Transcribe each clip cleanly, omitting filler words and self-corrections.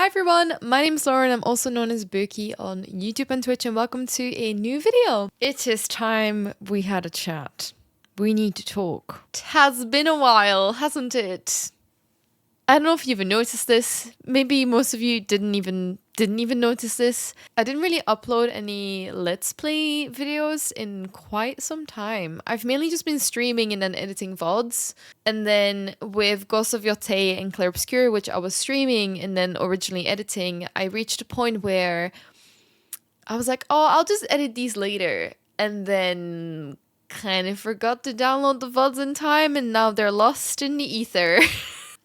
Hi everyone, my name is Lauren. I'm also known as Beukie on YouTube and Twitch, and welcome to a new video. It is time we had a chat. We need to talk. It has been a while, hasn't it? I don't know if you even noticed this. Maybe most of you didn't even notice this. I didn't really upload any Let's Play videos in quite some time. I've mainly just been streaming and then editing VODs. And then with Ghost of Yote and Clair Obscur, which I was streaming and then originally editing, I reached a point where I was like, oh, I'll just edit these later. And then kind of forgot to download the VODs in time, and now they're lost in the ether.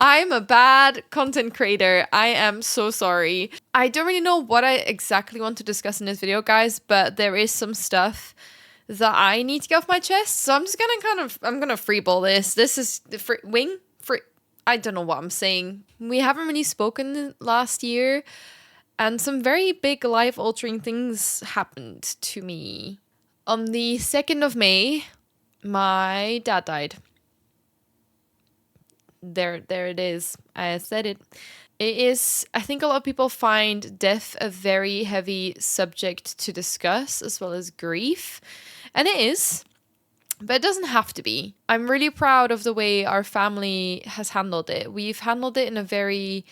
I'm a bad content creator. I am so sorry. I don't really know what I exactly want to discuss in this video, guys, but there is some stuff that I need to get off my chest. So I'm just gonna I'm gonna freeball this. This is the I don't know what I'm saying. We haven't really spoken last year, and some very big life-altering things happened to me. On the 2nd of May, my dad died. There it is. I said it. It is, I think a lot of people find death a very heavy subject to discuss, as well as grief. And it is, but it doesn't have to be. I'm really proud of the way our family has handled it. We've handled it in a very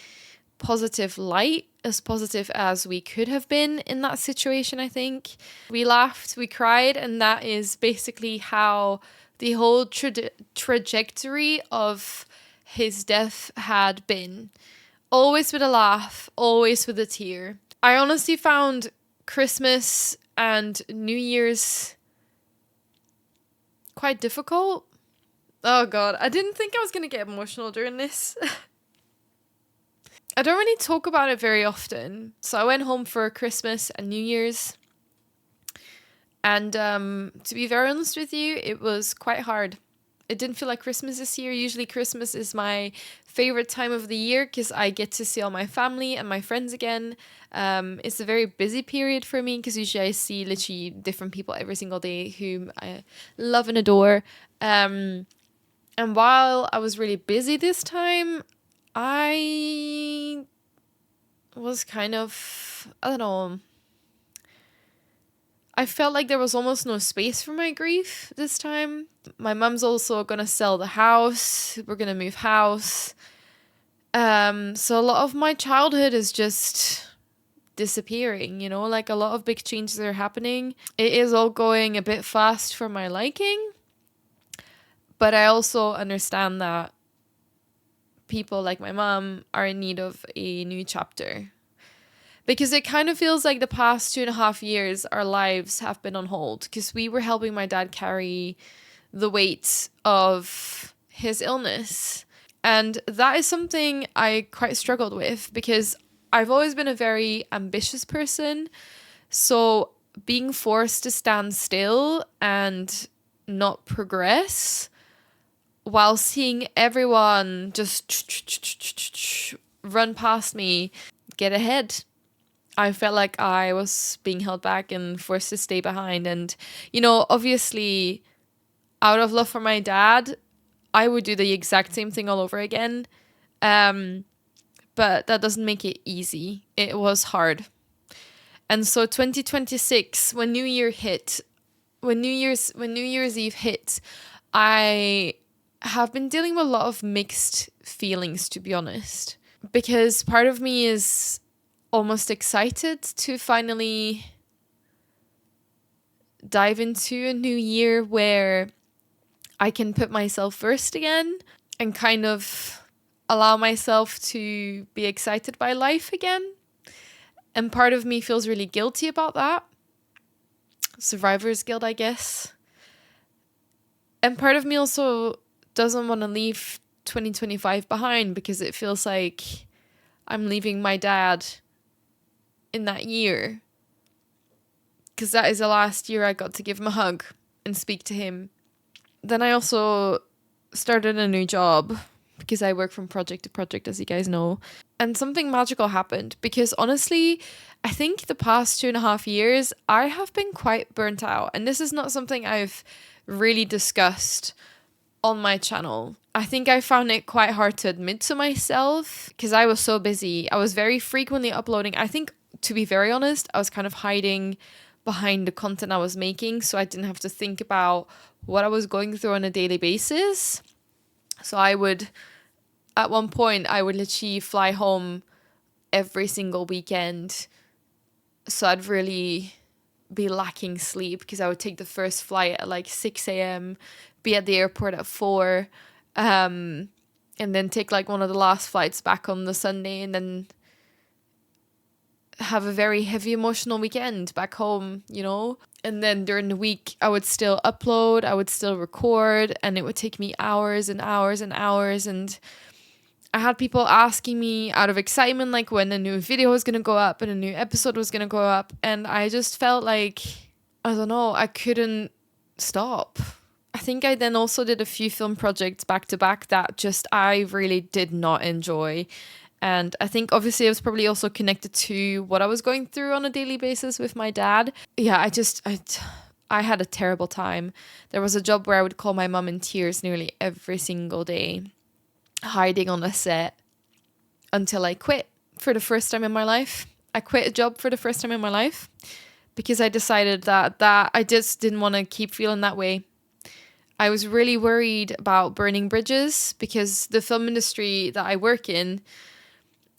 positive light, as positive as we could have been in that situation, I think. We laughed, we cried, and that is basically how the whole trajectory of his death had been. Always with a laugh, always with a tear. I honestly found Christmas and New Year's quite difficult. Oh god, I didn't think I was going to get emotional during this. I don't really talk about it very often. So I went home for Christmas and New Year's. And to be very honest with you, it was quite hard. It didn't feel like Christmas this year. Usually Christmas is my favorite time of the year because I get to see all my family and my friends again. It's a very busy period for me because usually I see literally different people every single day whom I love and adore. And while I was really busy this time, I was kind of, I don't know, I felt like there was almost no space for my grief this time. My mum's also gonna sell the house. We're gonna move house. So a lot of my childhood is just disappearing, you know, like a lot of big changes are happening. It is all going a bit fast for my liking. But I also understand that people like my mum are in need of a new chapter. Because it kind of feels like the past 2.5 years, our lives have been on hold. Because we were helping my dad carry the weight of his illness. And that is something I quite struggled with. Because I've always been a very ambitious person. So being forced to stand still and not progress while seeing everyone just run past me, get ahead, I felt like I was being held back and forced to stay behind. And, you know, obviously, out of love for my dad, I would do the exact same thing all over again. But that doesn't make it easy. It was hard. And so 2026, when New Year's Eve hit, I have been dealing with a lot of mixed feelings, to be honest. Because part of me is almost excited to finally dive into a new year where I can put myself first again and kind of allow myself to be excited by life again. And part of me feels really guilty about that. Survivor's guilt, I guess. And part of me also doesn't want to leave 2025 behind because it feels like I'm leaving my dad in that year, because that is the last year I got to give him a hug and speak to him. Then I also started a new job because I work from project to project, as you guys know, and something magical happened because honestly I think the past 2.5 years I have been quite burnt out, and this is not something I've really discussed on my channel. I think I found it quite hard to admit to myself because I was so busy. I was very frequently uploading. I think, to be very honest, I was kind of hiding behind the content I was making, so I didn't have to think about what I was going through on a daily basis. So at one point, I would literally fly home every single weekend. So I'd really be lacking sleep because I would take the first flight at like 6 a.m., be at the airport at 4, and then take like one of the last flights back on the Sunday, and then have a very heavy emotional weekend back home, you know? And then during the week, I would still upload, I would still record, and it would take me hours and hours and hours. And I had people asking me out of excitement, like when a new video was going to go up and a new episode was going to go up. And I just felt like, I don't know, I couldn't stop. I think I then also did a few film projects back to back that just I really did not enjoy. And I think obviously it was probably also connected to what I was going through on a daily basis with my dad. Yeah, I had a terrible time. There was a job where I would call my mum in tears nearly every single day, hiding on a set until I quit for the first time in my life. I quit a job for the first time in my life because I decided that I just didn't want to keep feeling that way. I was really worried about burning bridges because the film industry that I work in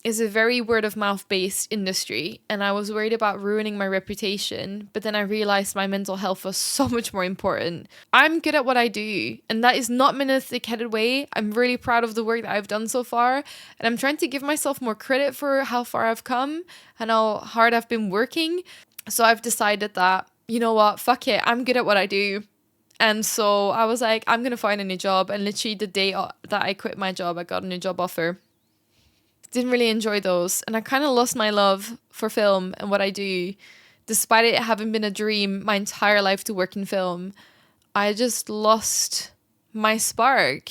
is a very word of mouth based industry, and I was worried about ruining my reputation. But then I realized my mental health was so much more important. I'm good at what I do, and that is not meant in a thick-headed way. I'm really proud of the work that I've done so far, and I'm trying to give myself more credit for how far I've come and how hard I've been working. So I've decided that, you know what, fuck it, I'm good at what I do. And so I was like, I'm gonna find a new job. And literally the day that I quit my job, I got a new job offer. Didn't really enjoy those, and I kind of lost my love for film and what I do. Despite it having been a dream my entire life to work in film, I just lost my spark.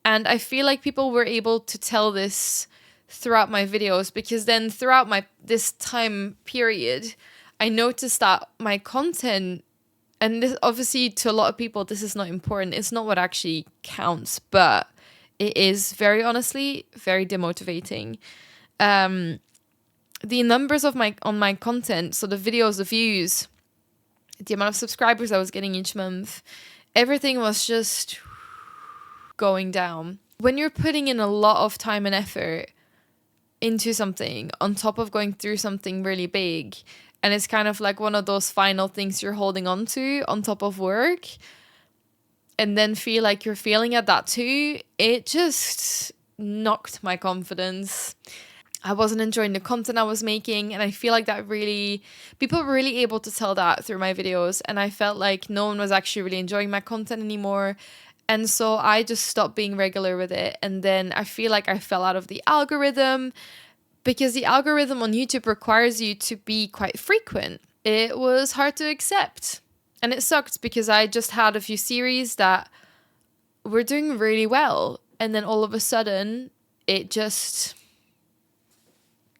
And I feel like people were able to tell this throughout my videos, because then throughout this time period, I noticed that my content, and this obviously to a lot of people this is not important, it's not what actually counts, but it is very honestly very demotivating. The numbers of on my content, so the videos, the views, the amount of subscribers I was getting each month, everything was just going down. When you're putting in a lot of time and effort into something on top of going through something really big, and it's kind of like one of those final things you're holding on to on top of work, and then feel like you're failing at that too, it just knocked my confidence. I wasn't enjoying the content I was making, and I feel like people were really able to tell that through my videos, and I felt like no one was actually really enjoying my content anymore. And so I just stopped being regular with it, and then I feel like I fell out of the algorithm, because the algorithm on YouTube requires you to be quite frequent. It was hard to accept. And it sucked because I just had a few series that were doing really well. And then all of a sudden, it just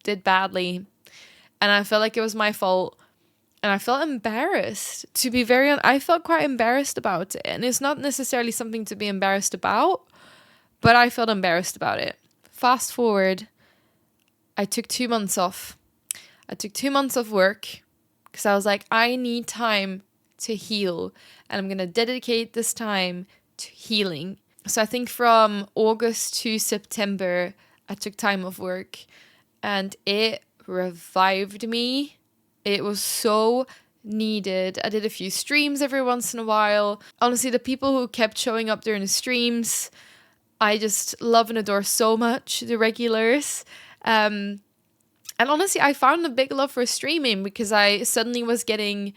did badly. And I felt like it was my fault. And I felt embarrassed. To be very honest, I felt quite embarrassed about it. And it's not necessarily something to be embarrassed about, but I felt embarrassed about it. Fast forward, I took 2 months off. I took 2 months of work because I was like, I need time to heal, and I'm going to dedicate this time to healing. So I think from August to September, I took time off work, and it revived me. It was so needed. I did a few streams every once in a while. Honestly, the people who kept showing up during the streams, I just love and adore so much, the regulars. And honestly, I found a big love for streaming because I suddenly was getting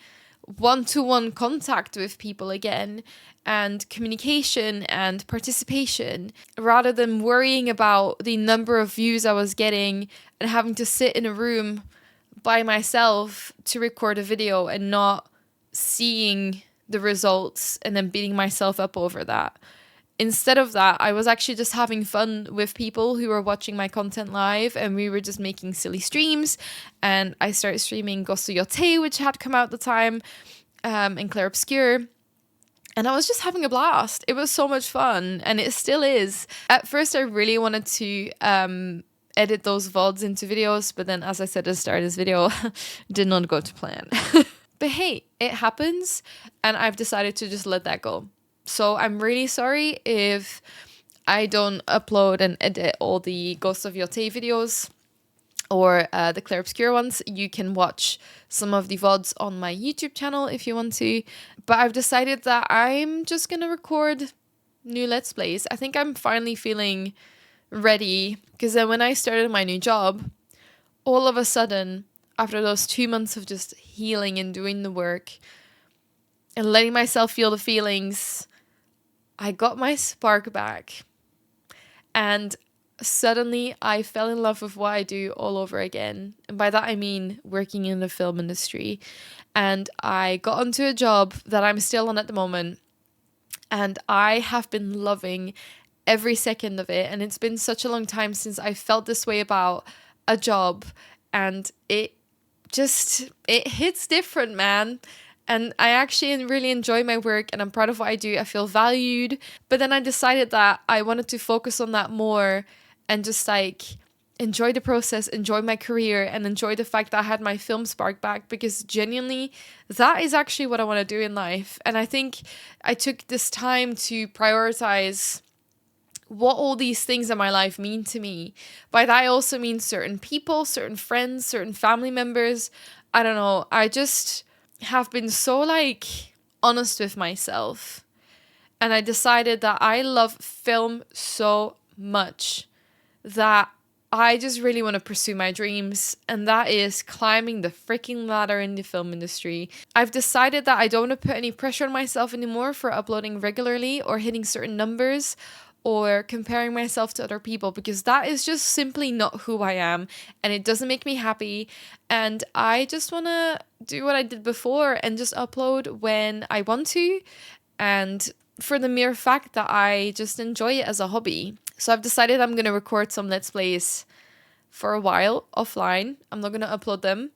one-to-one contact with people again, and communication and participation, rather than worrying about the number of views I was getting and having to sit in a room by myself to record a video and not seeing the results and then beating myself up over that. Instead of that, I was actually just having fun with people who were watching my content live, and we were just making silly streams. And I started streaming Gosto Yote, which had come out at the time, and Claire Obscure. And I was just having a blast. It was so much fun, and it still is. At first, I really wanted to edit those VODs into videos, but then, as I said at the start of this video, did not go to plan. But hey, it happens, and I've decided to just let that go. So I'm really sorry if I don't upload and edit all the Ghost of Yote videos or the Claire Obscure ones. You can watch some of the VODs on my YouTube channel if you want to. But I've decided that I'm just going to record new Let's Plays. I think I'm finally feeling ready, because then when I started my new job, all of a sudden, after those 2 months of just healing and doing the work and letting myself feel the feelings, I got my spark back. And suddenly I fell in love with what I do all over again. And by that I mean working in the film industry. And I got onto a job that I'm still on at the moment. And I have been loving every second of it. And it's been such a long time since I felt this way about a job. And it hits different, man. And I actually really enjoy my work, and I'm proud of what I do. I feel valued. But then I decided that I wanted to focus on that more and just like enjoy the process, enjoy my career, and enjoy the fact that I had my film spark back, because genuinely that is actually what I want to do in life. And I think I took this time to prioritize what all these things in my life mean to me. By that I also mean certain people, certain friends, certain family members. I don't know. I just have been so like honest with myself, and I decided that I love film so much that I just really want to pursue my dreams, and that is climbing the freaking ladder in the film industry. I've decided that I don't want to put any pressure on myself anymore for uploading regularly or hitting certain numbers or comparing myself to other people, because that is just simply not who I am, and it doesn't make me happy. And I just want to do what I did before and just upload when I want to, and for the mere fact that I just enjoy it as a hobby. So I've decided I'm going to record some Let's Plays for a while offline. I'm not going to upload them,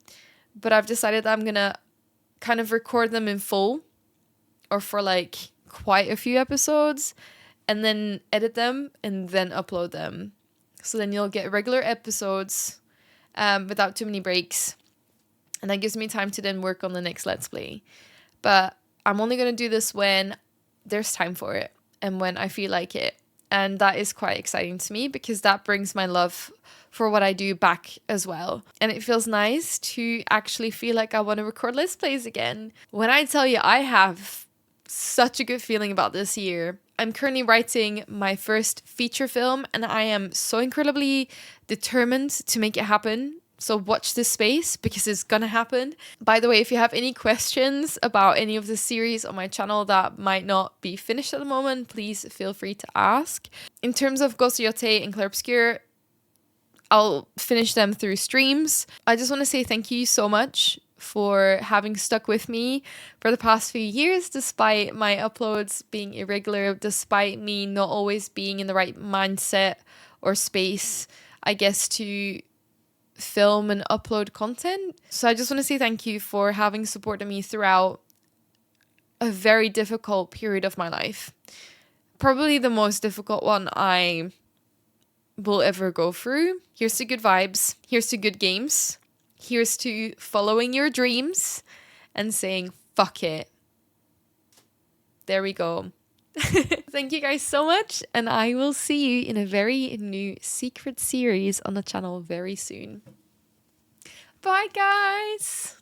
but I've decided that I'm going to kind of record them in full, or for like quite a few episodes, and then edit them and then upload them. So then you'll get regular episodes without too many breaks. And that gives me time to then work on the next Let's Play. But I'm only going to do this when there's time for it and when I feel like it. And that is quite exciting to me, because that brings my love for what I do back as well. And it feels nice to actually feel like I want to record Let's Plays again. When I tell you I have such a good feeling about this year. I'm currently writing my first feature film, and I am so incredibly determined to make it happen. So watch this space, because it's gonna happen. By the way, if you have any questions about any of the series on my channel that might not be finished at the moment, please feel free to ask. In terms of Ghost of Yote and Claire Obscure, I'll finish them through streams. I just want to say thank you so much for having stuck with me for the past few years, despite my uploads being irregular, despite me not always being in the right mindset or space, I guess, to film and upload content. So I just want to say thank you for having supported me throughout a very difficult period of my life. Probably the most difficult one I will ever go through. Here's to good vibes. Here's to good games. Here's to following your dreams and saying, fuck it. There we go. Thank you guys so much. And I will see you in a very new secret series on the channel very soon. Bye, guys.